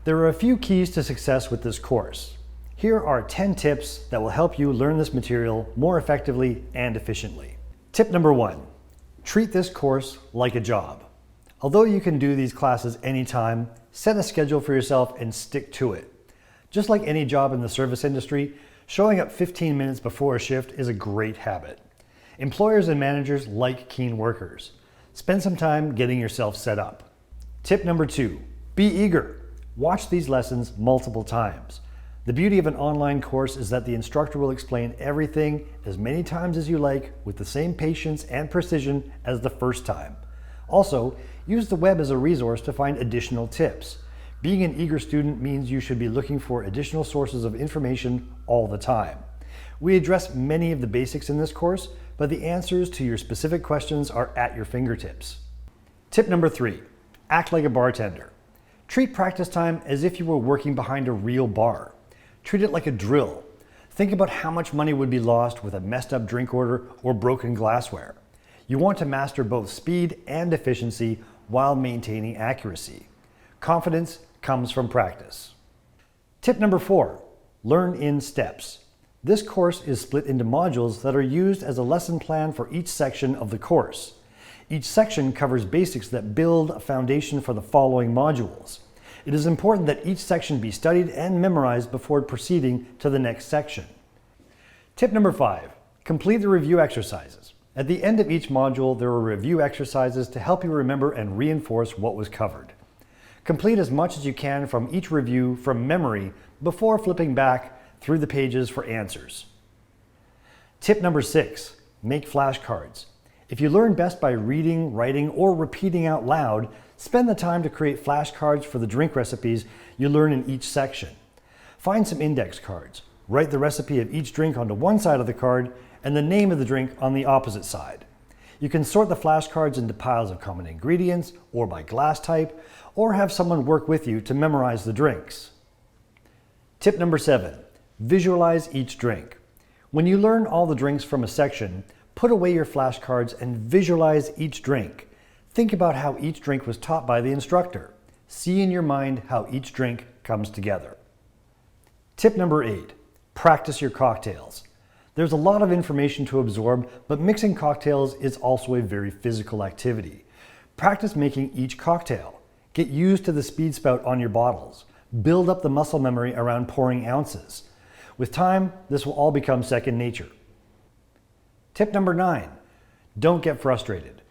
There are a few keys to success with this course. Here are 10 tips that will help you learn this material more effectively and efficiently. Tip number 1, treat this course like a job. Although you can do these classes anytime, set a schedule for yourself and stick to it. Just like any job in the service industry, showing up 15 minutes before a shift is a great habit. Employers and managers like keen workers. Spend some time getting yourself set up. Tip number 2, be eager. Watch these lessons multiple times. The beauty of an online course is that the instructor will explain everything as many times as you like with the same patience and precision as the first time. Also, use the web as a resource to find additional tips. Being an eager student means you should be looking for additional sources of information all the time. We address many of the basics in this course, but the answers to your specific questions are at your fingertips. Tip number 3, act like a bartender. Treat practice time as if you were working behind a real bar. Treat it like a drill. Think about how much money would be lost with a messed up drink order or broken glassware. You want to master both speed and efficiency while maintaining accuracy. Confidence comes from practice. Tip number 4, learn in steps. This course is split into modules that are used as a lesson plan for each section of the course. Each section covers basics that build a foundation for the following modules. It is important that each section be studied and memorized before proceeding to the next section. Tip number 5, complete the review exercises. At the end of each module, there are review exercises to help you remember and reinforce what was covered. Complete as much as you can from each review from memory before flipping back through the pages for answers. Tip number 6, make flashcards. If you learn best by reading, writing, or repeating out loud, spend the time to create flashcards for the drink recipes you learn in each section. Find some index cards. Write the recipe of each drink onto one side of the card and the name of the drink on the opposite side. You can sort the flashcards into piles of common ingredients or by glass type, or have someone work with you to memorize the drinks. Tip number 7, visualize each drink. When you learn all the drinks from a section, put away your flashcards and visualize each drink. Think about how each drink was taught by the instructor. See in your mind how each drink comes together. Tip number 8, practice your cocktails. There's a lot of information to absorb, but mixing cocktails is also a very physical activity. Practice making each cocktail. Get used to the speed spout on your bottles. Build up the muscle memory around pouring ounces. With time, this will all become second nature. Tip number 9, don't get frustrated.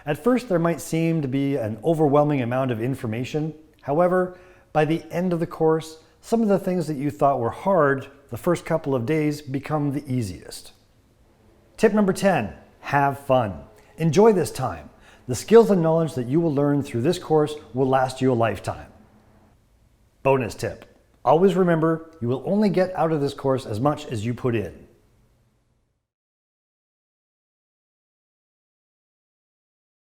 At first, there might seem to be an overwhelming amount of information. However, by the end of the course, some of the things that you thought were hard the first couple of days become the easiest. Tip number 10, have fun. Enjoy this time. The skills and knowledge that you will learn through this course will last you a lifetime. Bonus tip, always remember you will only get out of this course as much as you put in.